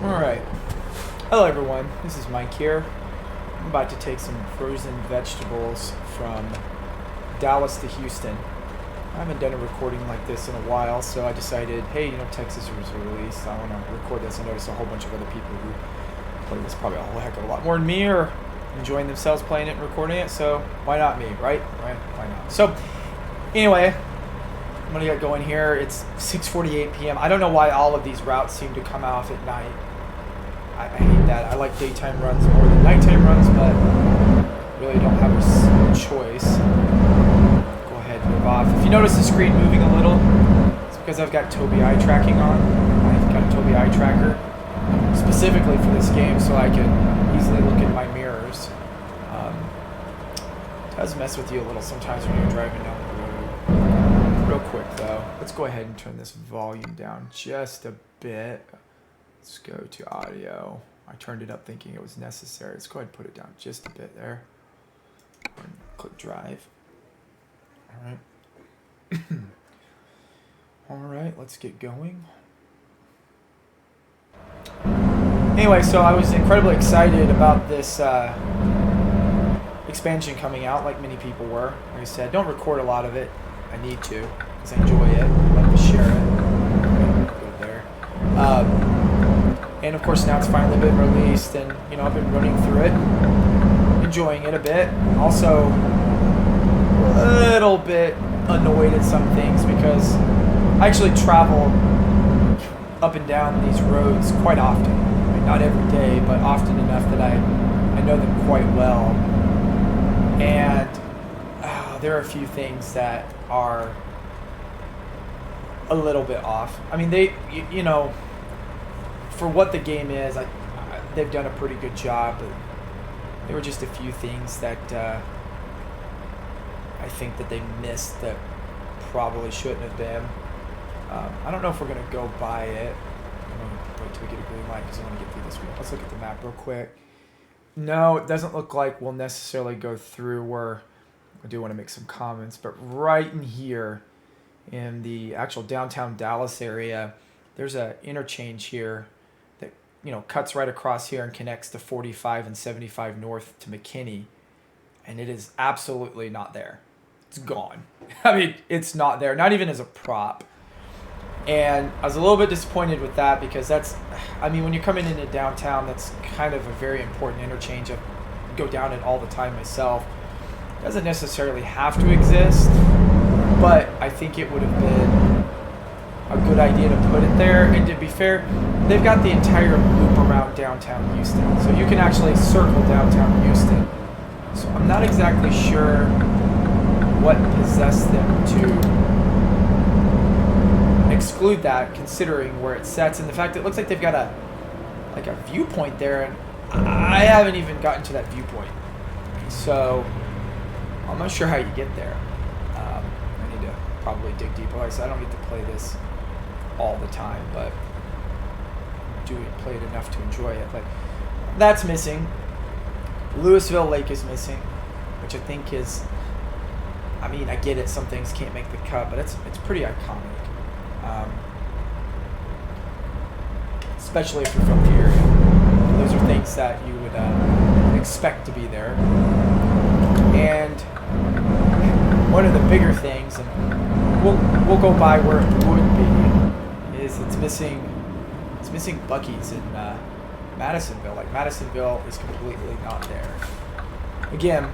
Alright. Hello everyone, this is Mike here. I'm about to take some frozen vegetables from Dallas to Houston. I haven't done a recording like this in a while, so I decided, hey, Texas was released. I want to record this. I noticed a whole bunch of other people who play this, probably a whole heck of a lot more than me, are enjoying themselves playing it and recording it, so why not me, right? Why not? So, anyway, I'm going to get going here. It's 6:48 p.m. I don't know why all of these routes seem to come off at night. I hate that. I like daytime runs more than nighttime runs, but really don't have a choice. Go ahead and move off. If you notice the screen moving a little, it's because I've got Tobii eye tracking on. I've got a Tobii eye tracker specifically for this game so I can easily look in my mirrors. It does mess with you a little sometimes when you're driving down the road. Real quick though, let's go ahead and turn this volume down just a bit. Let's go to audio. I turned it up thinking it was necessary. Let's go ahead and put it down just a bit there. And click drive. All right. All right, let's get going. Anyway, so I was incredibly excited about this expansion coming out, like many people were. Like I said, don't record a lot of it. I need to, because I enjoy it. I like to share it. Go there. And of course now it's finally been released, and I've been running through it, enjoying it a bit. Also a little bit annoyed at some things because I actually travel up and down these roads quite often. I mean, not every day, but often enough that I know them quite well. And there are a few things that are a little bit off. I mean, for what the game is, they've done a pretty good job. But there were just a few things that I think that they missed that probably shouldn't have been. I don't know if we're going to go by it. I'm going to wait till we get a green light because I want to get through this one. Let's look at the map real quick. No, it doesn't look like we'll necessarily go through where I do want to make some comments, but right in here in the actual downtown Dallas area, there's an interchange here that cuts right across here and connects to 45 and 75 north to McKinney, and it is absolutely not there. It's gone. I mean, it's not there, not even as a prop. And I was a little bit disappointed with that because when you're coming into downtown, that's kind of a very important interchange. I go down it all the time myself. It doesn't necessarily have to exist, but I think it would have been a good idea to put it there. And to be fair, they've got the entire loop around downtown Houston, so you can actually circle downtown Houston. So I'm not exactly sure what possessed them to exclude that, considering where it sets and the fact that it looks like they've got a viewpoint there, and I haven't even gotten to that viewpoint, so I'm not sure how you get there. I need to probably dig deeper. Like I said, I don't get to play this all the time, but I do play it enough to enjoy it. But that's missing. Louisville Lake is missing, which I think is, I get it, some things can't make the cut, but it's pretty iconic. Especially if you're from the area. Those are things that you would expect to be there. And one of the bigger things, and we'll go by where it would be, is it's missing Buc-ee's in Madisonville. Like, Madisonville is completely not there. Again,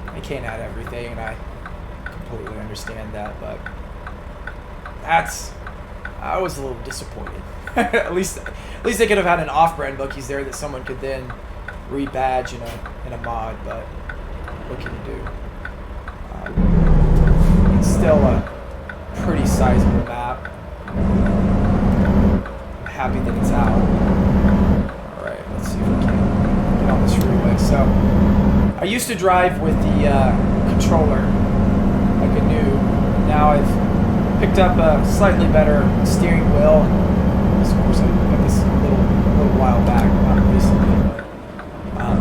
I can't add everything, and I completely understand that, but I was a little disappointed. at least they could have had an off-brand Buc-ee's there that someone could then rebadge in a mod, but what can you do? It's still a pretty sizable map. I'm happy that it's out. Alright, let's see if we can get on this freeway. So, I used to drive with the controller like a noob. Now I've picked up a slightly better steering wheel. Of course, I got this a little while back, not recently, but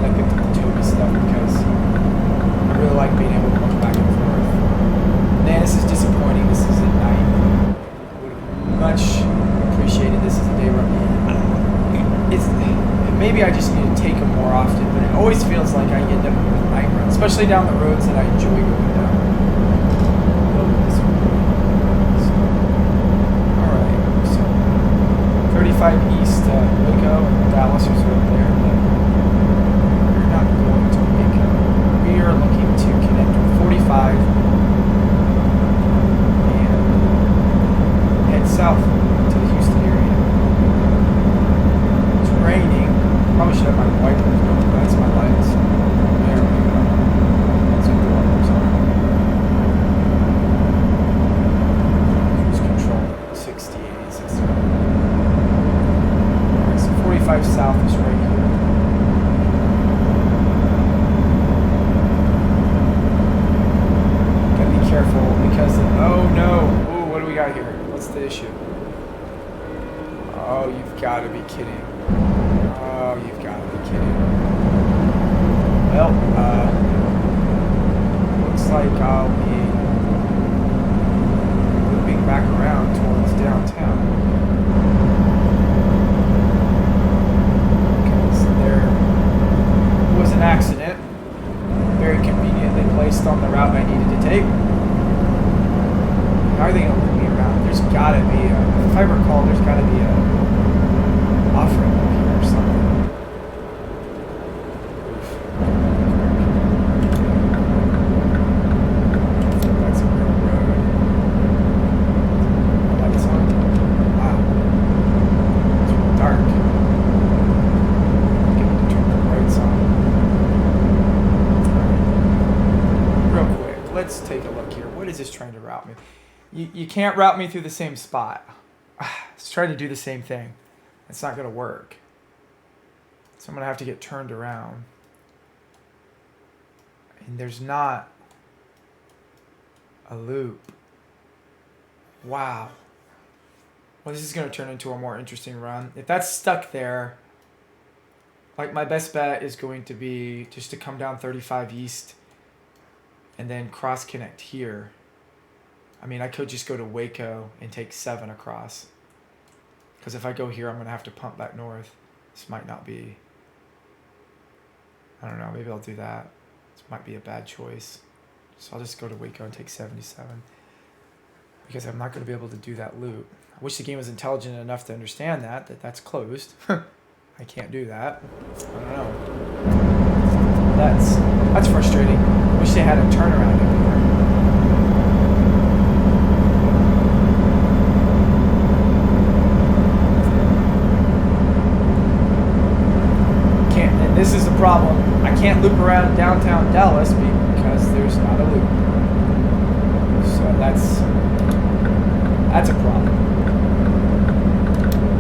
I picked up the Tobii stuff because I really like being able to look back and forth. Man, this is disappointing. This is at night. I would have much appreciated this as a day run. maybe I just need to take them more often, but it always feels like I end up with night runs, especially down the roads that I enjoy going down. Alright, so 35 east Waco and Dallas is right there, but we're not going to Waco. We are looking to connect with 45 and head south to the Houston area. It's raining. Probably should have my wipers going. That's my lights. There we go. That's what the wipers are. Cruise control 60, 80, 60. Alright, so 45 south is right here. Gotta be careful because of, oh no. Ooh, what do we got here? What's the issue? Oh, you've got to be kidding. Oh, you've got to be kidding. Well, looks like I'll be looping back around towards downtown. Because there was an accident, very conveniently placed on the route I needed to take. How are they going to loop me around? There's got to be if I recall, there's got to be a off-ramp up here or something. That's a real road. Lights on. Wow. It's real dark. Get me to turn the lights on. Real quick, let's take a look here. What is this trying to route me? You can't route me through the same spot. It's trying to do the same thing. It's not going to work. So I'm going to have to get turned around. And there's not a loop. Wow. Well, this is going to turn into a more interesting run. If that's stuck there, like my best bet is going to be just to come down 35 east and then cross connect here. I mean, I could just go to Waco and take 7 across. Because if I go here, I'm going to have to pump back north. This might not be... I don't know. Maybe I'll do that. This might be a bad choice. So I'll just go to Waco and take 77. Because I'm not going to be able to do that loop. I wish the game was intelligent enough to understand that's closed. I can't do that. I don't know. That's frustrating. I wish they had a turnaround in there. This is the problem. I can't loop around downtown Dallas because there's not a loop. So that's a problem.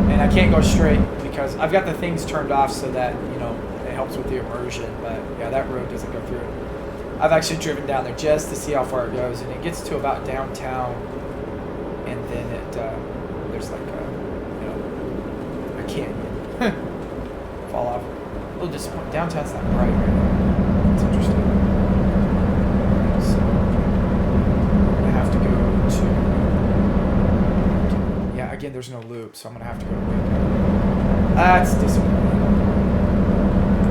And I can't go straight because I've got the things turned off so that, it helps with the immersion. But yeah, that road doesn't go through it. I've actually driven down there just to see how far it goes, and it gets to about downtown, and then there's like a canyon. Fall off. A little disappointed. Downtown's not bright right now. It's interesting. So I'm gonna have to go to. Yeah, again, there's no loop, so I'm gonna have to go to Waco. That's disappointing.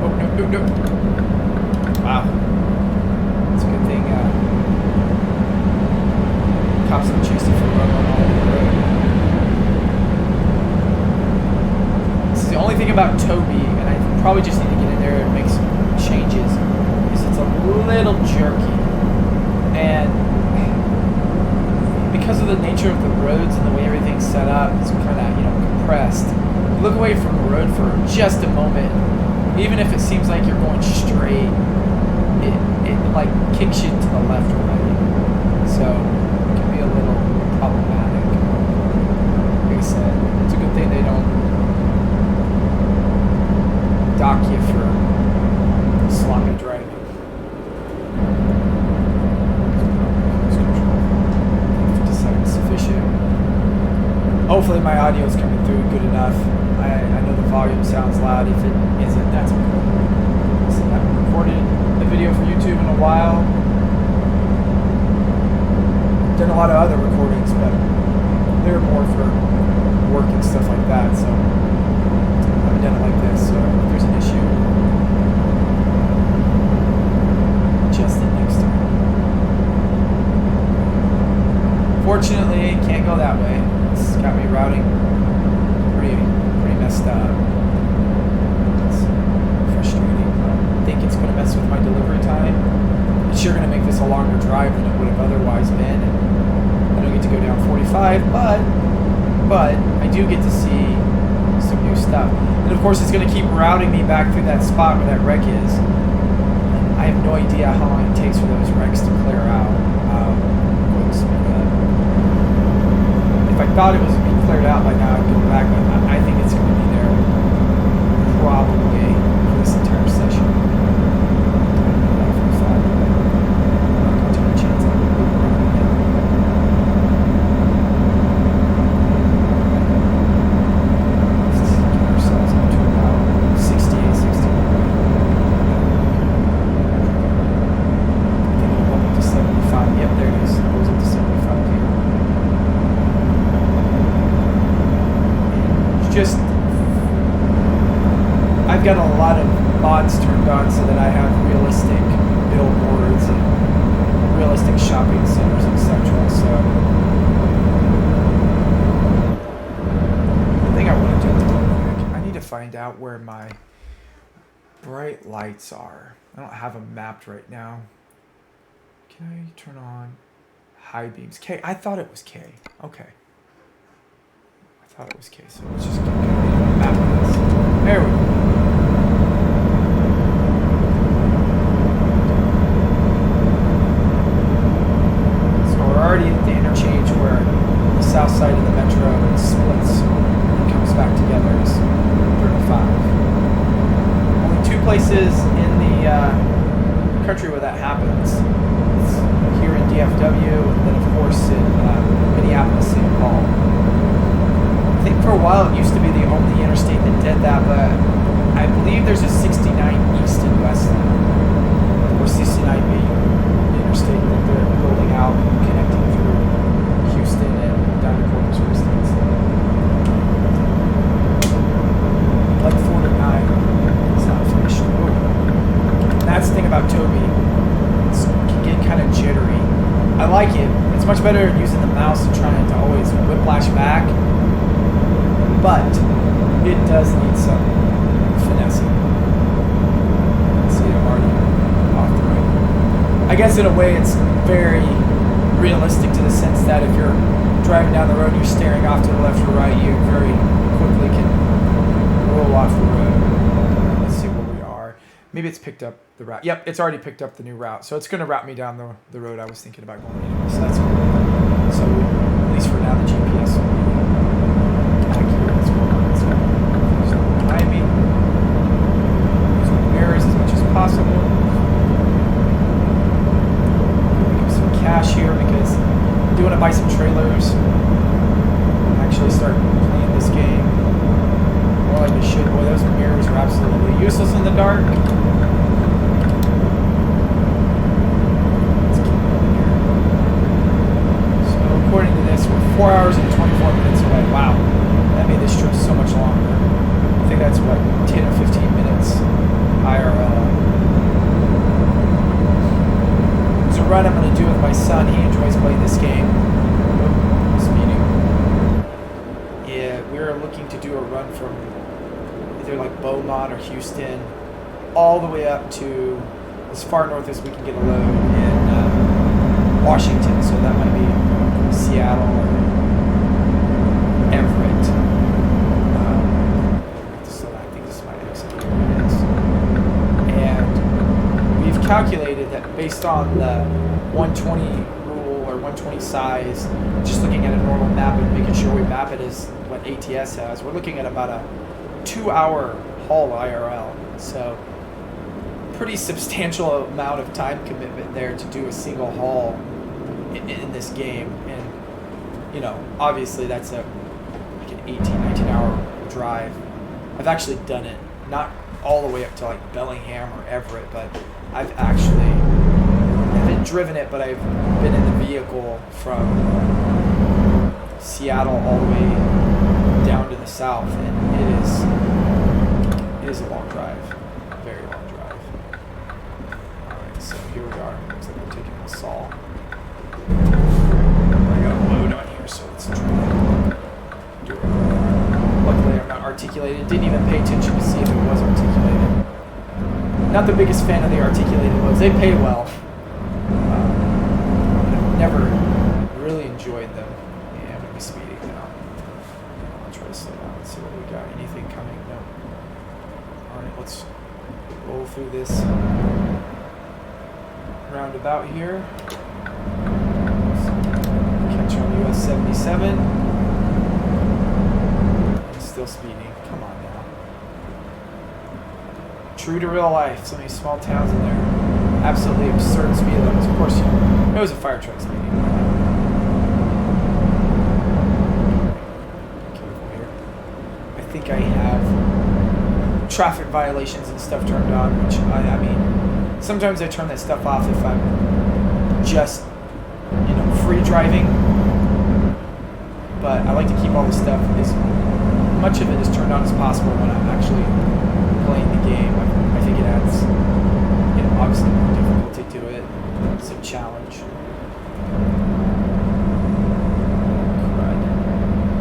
Oh no! Wow. It's a good thing. Cops don't chase you for a run on all over the road. This is the only thing about Toby, and I probably just need to get in there and make some changes, is it's a little jerky. And because of the nature of the roads and the way everything's set up, it's kind of, compressed. You look away from the road for just a moment, even if it seems like you're going straight, it like kicks you to the left or right. So it can be a little problematic. Like I said, it's a good thing they don't dock you for sloppy driving. Sufficient. Hopefully my audio is coming through good enough. I know the volume sounds loud. If it isn't, that's okay. So I haven't recorded a video for YouTube in a while. Done a lot of other recordings, but they're more for work and stuff like that. So I haven't done it like this. So if there's do get to see some new stuff. And of course, it's going to keep routing me back through that spot where that wreck is. I have no idea how long it takes for those wrecks to clear out. If I thought it was being cleared out by now, I'd go back, but I think it's going to be there probably for this entire session. Just, I've got a lot of mods turned on so that I have realistic billboards and realistic shopping centers, etc. So the thing I want to do real quick, I need to find out where my bright lights are. I don't have them mapped right now. Can I turn on high beams? K, I thought it was K. Okay. I thought it was K, so let's just keep going. Map this. There we go. So we're already at the interchange where the south side of the metro splits and comes back together as 35. Only two places in the country where that happens. It's here in DFW, and then of course in Minneapolis, St. Paul. I think for a while it used to be the only interstate that did that, but I believe there's a 69 east and west now. Or 69 being the interstate that they're building out and connecting through Houston and down to Corpus Christi. Like 4 to 9 is not finished. And that's the thing about Toby. It can get kind of jittery. I like it. It's much better using the mouse and trying to always whiplash back. But it does need some finessing. See, I'm already off the road. I guess in a way it's very realistic to the sense that if you're driving down the road and you're staring off to the left or right, you very quickly can roll off the road. Let's see where we are. Maybe it's picked up the route. Yep, it's already picked up the new route. So it's going to route me down the road I was thinking about going anyway. So that's cool. So at least for now, the GPS will be accurate as well. So behind me, use my mirrors as much as possible. Give some cash here because I do want to buy some trailers. Actually start playing this game more like I should. Boy, those mirrors are absolutely useless in the dark. Let's keep going here. So according to this, we're 4 hours and 24 minutes away. Wow. That made this trip so much longer. I think that's what, 10 or 15 minutes IRL. It's a run I'm going to do with my son. He enjoys playing this game. Speeding. Yeah, we're looking to do a run from either like Beaumont or Houston all the way up to as far north as we can get a load in Washington. So that might be Seattle or Everett. So I think this is my exit here. And we've calculated that based on the 120 rule or 120 size, just looking at a normal map and making sure we map it as what ATS has, we're looking at about a 2-hour haul IRL. So pretty substantial amount of time commitment there to do a single haul in this game. And you know, obviously that's an 18-19 hour drive. I've actually done it, not all the way up to like Bellingham or Everett, but I haven't driven it, but I've been in the vehicle from Seattle all the way down to the south, and it is a long drive, a very long drive. Alright, so here we are. Looks like I'm taking a saw. I got a load on here, so let's try to do it. Luckily I'm not articulated. Didn't even pay attention to see if it was articulated. Not the biggest fan of the articulated loads. They pay well. I've never really enjoyed them. Yeah, I'm going to be speeding now. I'll try to Alright, let's roll through this roundabout here. Catch on US 77. Still speeding. Come on now. True to real life. So many small towns in there. Absolutely absurd speed limits. Of course, it was a fire truck speeding. Careful here. I think I have traffic violations and stuff turned on, which I mean, sometimes I turn that stuff off if I'm just, free driving. But I like to keep all the stuff, as much of it is turned on as possible when I'm actually playing the game. I think it adds, obviously more difficulty to it. It's a challenge.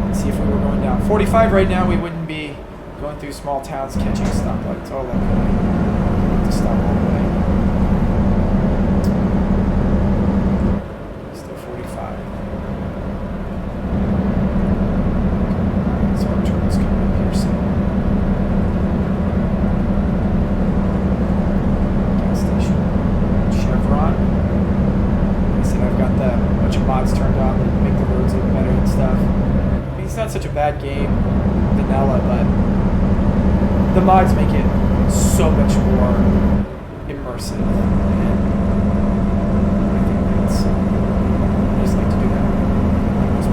Let's see if we were going down 45 right now, we wouldn't be going through small towns catching stoplights. Oh, look. To stop all the way. Still 45. So our turn's coming up here soon. Gas station. Chevron. Like I said, I've got a bunch of mods turned on that make the roads look better and stuff. I mean, it's not such a bad game, vanilla, but the mods make it so much more immersive, and I think that's, I just like to do that. So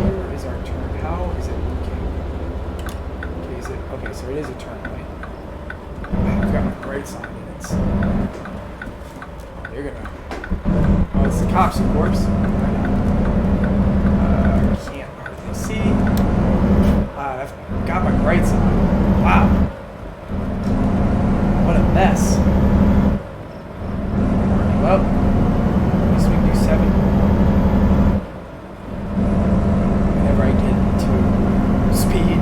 here is our turn. How is it working? Okay, so it is a turn, right? I've got my brakes on, and it's, you're gonna, it's the cops, of course. Can't hardly see. I've got my brights on. Wow. What a mess. Well, at least we can do 7. Whenever I get to speed.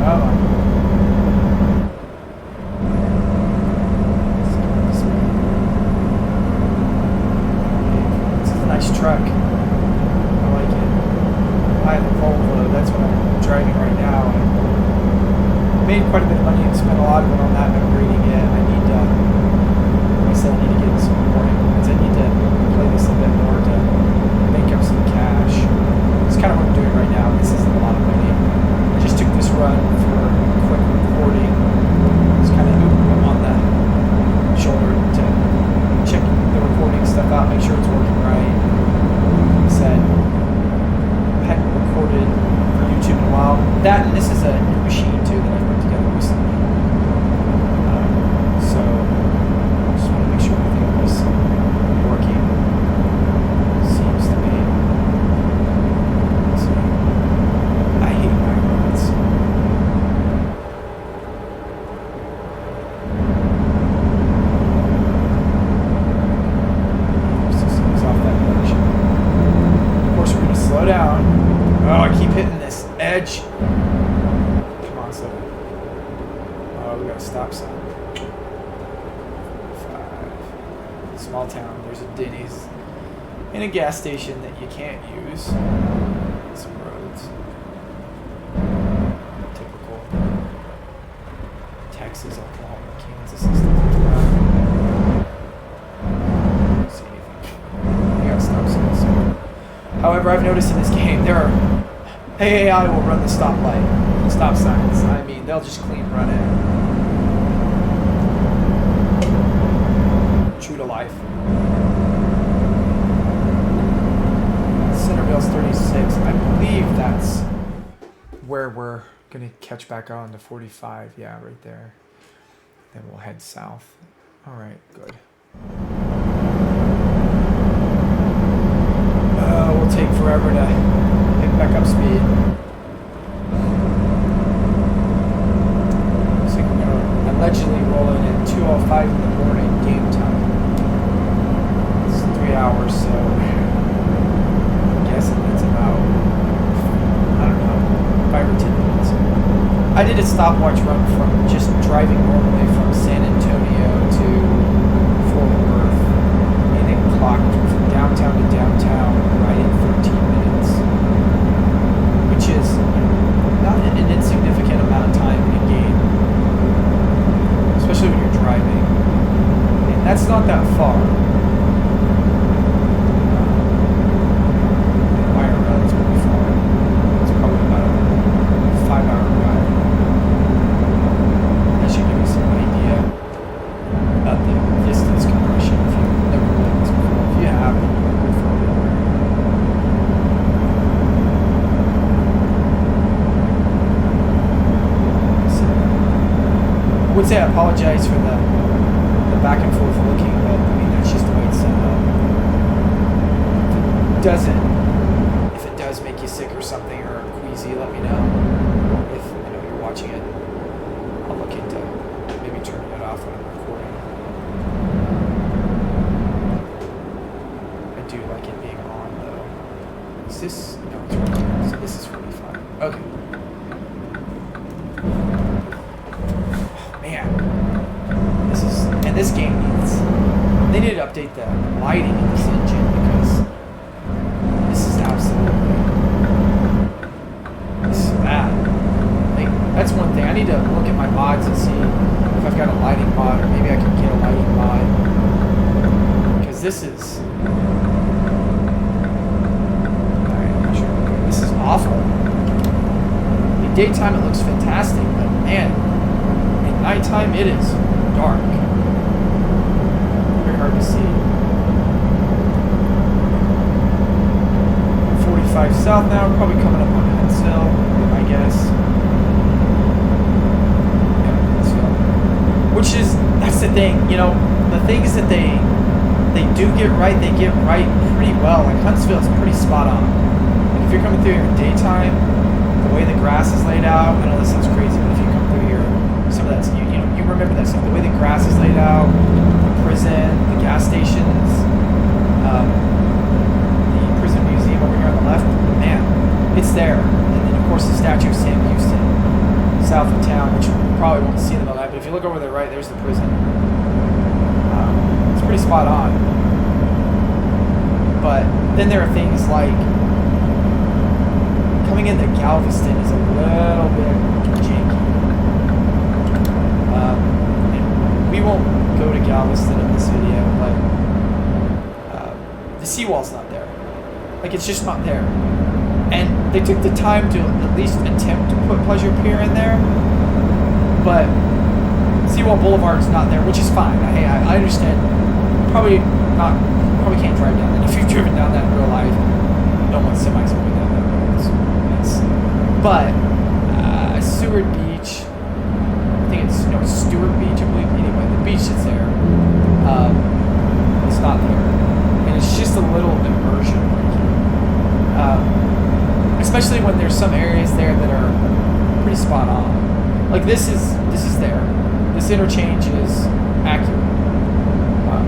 Well, truck. I like it. I have a Volvo. That's what I'm driving right now. I made quite a bit of money and spent a lot of it on that, upgrading it. I need to, like I said, I need to get some more implements. I need to play this a bit more to make up some cash. It's kind of what I'm doing right now. This isn't a lot of money. I just took this run for quick recording. Just kind of I'm on the shoulder to check the recording stuff out, make sure it's working right. Said I hadn't recorded for YouTube in a while. That and this is a new machine too that I put together recently. So I just want to make sure everything was working. Seems to be. So, I hate my roads. Slow down. Oh, I keep hitting this edge. Come on, slow down. Oh, we got a stop sign. 5. Small town. There's a Denny's and a gas station that you can't use. Some roads. Typical. Texas, Oklahoma, Kansas, and stuff like that. Don't see anything. We got stop signs. However, I've noticed in this game, there are AI will run the stop signs. I mean, they'll just clean run it. True to life. Centerville's 36. I believe that's where we're gonna catch back on to 45. Yeah, right there. Then we'll head south. All right, good. Will take forever to pick back up speed. So we're going to allegedly roll in at 2:05 in the morning game time. It's 3 hours, so I'm guessing it's about, I don't know, 5 or 10 minutes. I did a stopwatch run from just driving normally from San Antonio to Fort Worth. That's not that far. IRL is pretty far. It's probably about a 5-hour ride. That should give you some idea about the distance compression if you've never done this before. If you haven't, you're probably aware. So, I would say I apologize for the back and forth looking, but I mean that's just the way it's set up. If it does make you sick or something or queasy, let me know. If I know you're watching it, I'll look into maybe turning it off when I'm recording. I do like it being on though. Is this? No, it's right here. So this is 45. Okay. Oh, man. This game they need to update the lighting in this engine because this is bad. Like, that's one thing. I need to look at my mods and see if I've got a lighting mod or maybe I can get a lighting mod because this is this is awful. In daytime it looks fantastic, but man, at nighttime it is dark. Hard to see. 45 south now, probably coming up on Huntsville, I guess. Yeah, Huntsville. Which is, that's the thing, you know, the things that they do get right, they get right pretty well. Like Huntsville's pretty spot on. Like if you're coming through here in daytime, the way the grass is laid out, I know this sounds crazy, but if you come through here, some of that's, you know, you remember that stuff, the way the grass is laid out, prison, the gas stations, the prison museum over here on the left, man, it's there. And then of course the statue of Sam Houston, south of town, which you probably won't see them all that, but if you look over there right, there's the prison. It's pretty spot on. But then there are things like coming into Galveston is a little bit janky. We won't go to Galveston in this video, but the seawall's not there. Like, it's just not there. And they took the time to at least attempt to put Pleasure Pier in there, but Seawall Boulevard's not there, which is fine. Hey, I understand. Probably can't drive down that. If you've driven down that in real life, no one semis going down that road. But Seward Beach, I think it's Stewart Beach, I believe. Anyway, the beach that's there, it's not there, and it's just a little immersion right here. Especially when there's some areas there that are pretty spot on. Like this is there. This interchange is accurate.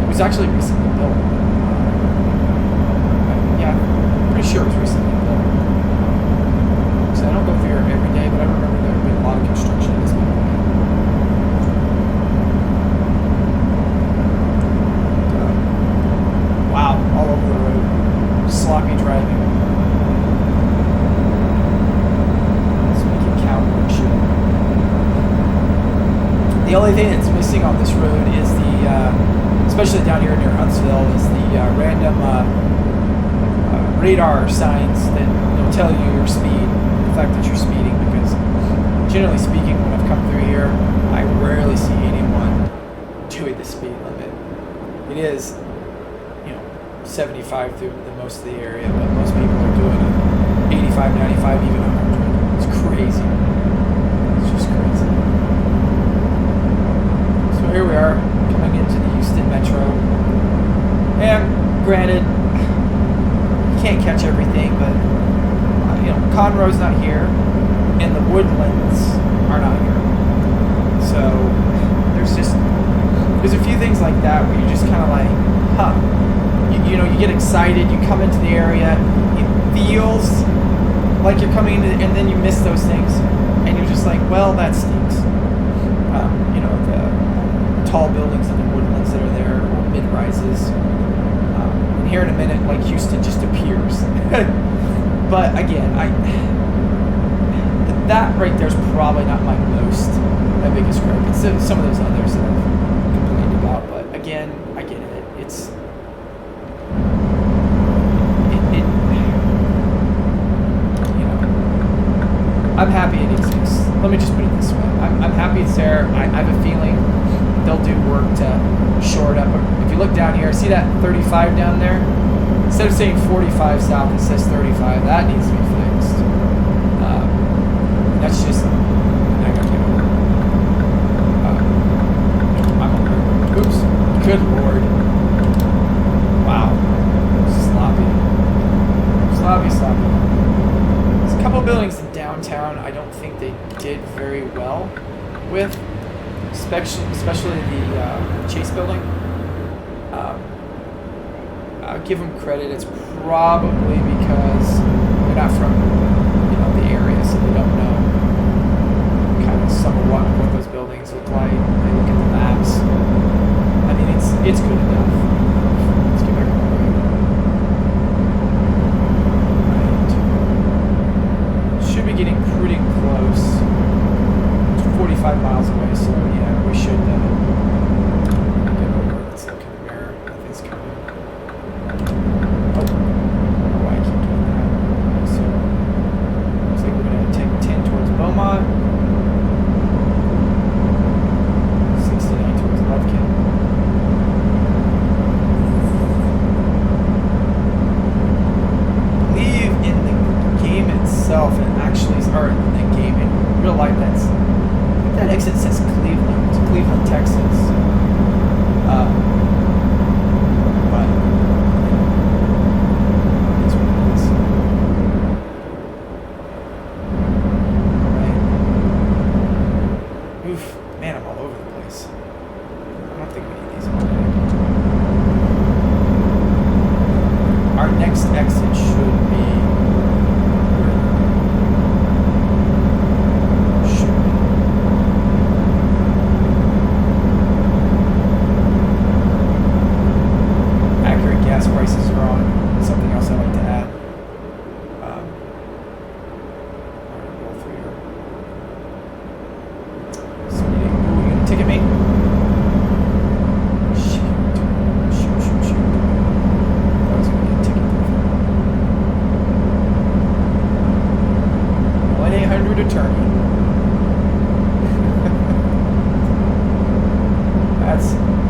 It was actually recently built. Yeah, I'm pretty sure it was recently built. So I don't go through here every day, but I remember there had been a lot of construction in this building. Wow, all over the road. Sloppy driving. So we can count and shit. The only thing that's missing on this road is the, especially down here near Huntsville, is the random radar signs that tell you your speed, the fact that you're speeding, because generally speaking, when I've come through here, I rarely see anyone doing the speed limit. It is 75 through the most of the area, but most people are doing 85, 95, even 100. It's crazy. It's just crazy. So here we are, coming into the Houston Metro. And granted, you can't catch everything, but Conroe's not here, and the Woodlands are not here. So there's a few things like that where you're just kind of like, huh. You get excited, you come into the area, it feels like you're coming into, and then you miss those things, and you're just like, well, that stinks. The tall buildings in the Woodlands that are there, or mid-rises. And here in a minute, like, Houston just appears. But again, that right there is probably not my biggest gripe. It's some of those others that I've complained about, but again, I if you look down here, see that 35 down there? Instead of saying 45 south, it says 35. That needs to be fixed. That's just. I gotta get over. I'm over. Oops. Good lord. Wow. Sloppy. Sloppy. There's a couple buildings in downtown I don't think they did very well with, especially the Chase building. I'll give them credit. It's probably because they're not from the area, so they don't know kind of some of what those buildings look like. They look at the maps. I mean, it's good enough. Let's get back on the road. Right. Should be getting pretty close. 45 miles away, so yeah, we should get over. Let's look in the mirror. Nothing's coming. Oh, why I keep doing that. So, looks like we're going to take 10 towards Beaumont. 69 towards Lufkin. I believe in the game itself, it actually is, or in the game in real life, that exit says Cleveland. It's Cleveland, Texas. But it's what it is. Right. Oof, man, I'm all over the place. I don't think we need these all day. Our next exit should be. Prices are on. Something else I'd like to add. Roll through here. So you gonna ticket me? Shoot. I was gonna get a ticket. 1-800 attorney.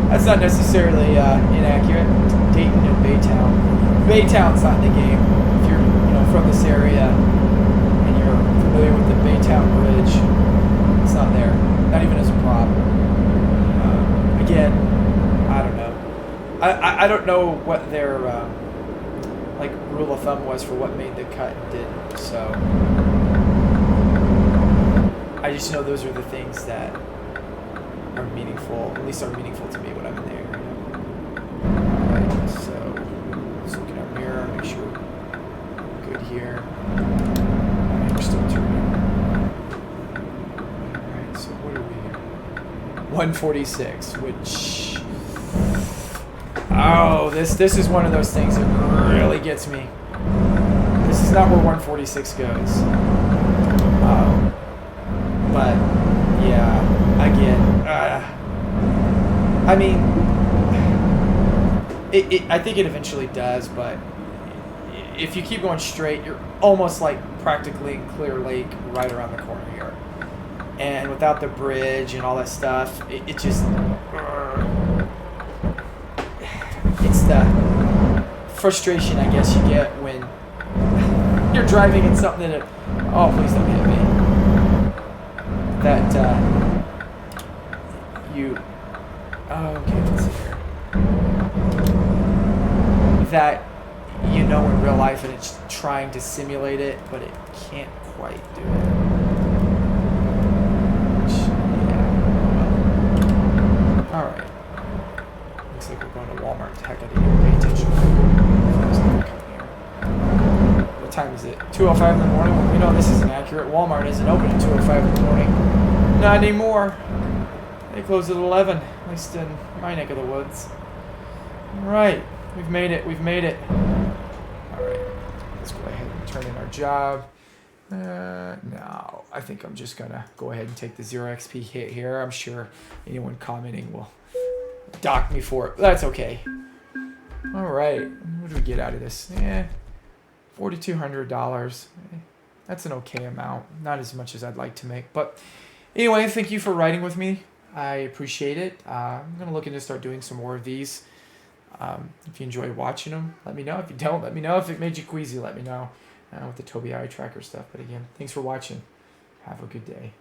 That's not necessarily inaccurate. Dayton and Baytown. Baytown's not in the game. If you're from this area and you're familiar with the Baytown Bridge, it's not there. Not even as a prop. Again, I don't know. I don't know what their like rule of thumb was for what made the cut and didn't. So I just know those are the things that are meaningful. At least are meaningful to me when I'm in the area. So let's look in our mirror, make sure we're good here. We're still turning. Alright, so what are we here? 146, which this is one of those things that really gets me. This is not where 146 goes. But yeah, again, I mean, I think it eventually does, but if you keep going straight, you're almost like practically in Clear Lake right around the corner here. And without the bridge and all that stuff, it just... it's the frustration, I guess, you get when you're driving in something that... Oh, please don't hit me. That, you... Oh, okay, let's see here. That in real life and it's trying to simulate it, but it can't quite do it. Which, yeah, well. Alright. Looks like we're going to Walmart. Heck, I didn't even pay attention. What time is it? 2:05 in the morning? Well, we know this isn't accurate. Walmart isn't open at 2:05 in the morning. Not anymore. They close at 11, at least in my neck of the woods. Alright. We've made it. Alright, let's go ahead and turn in our job. No, I think I'm just going to go ahead and take the 0 XP hit here. I'm sure anyone commenting will dock me for it, but that's okay. Alright, what do we get out of this? $4,200. That's an okay amount. Not as much as I'd like to make, but anyway, thank you for riding with me I appreciate it. I'm gonna look into start doing some more of these. If you enjoy watching them, let me know. If you don't, let me know. If it made you queasy, let me know with the Tobii eye tracker stuff. But again, thanks for watching. Have a good day.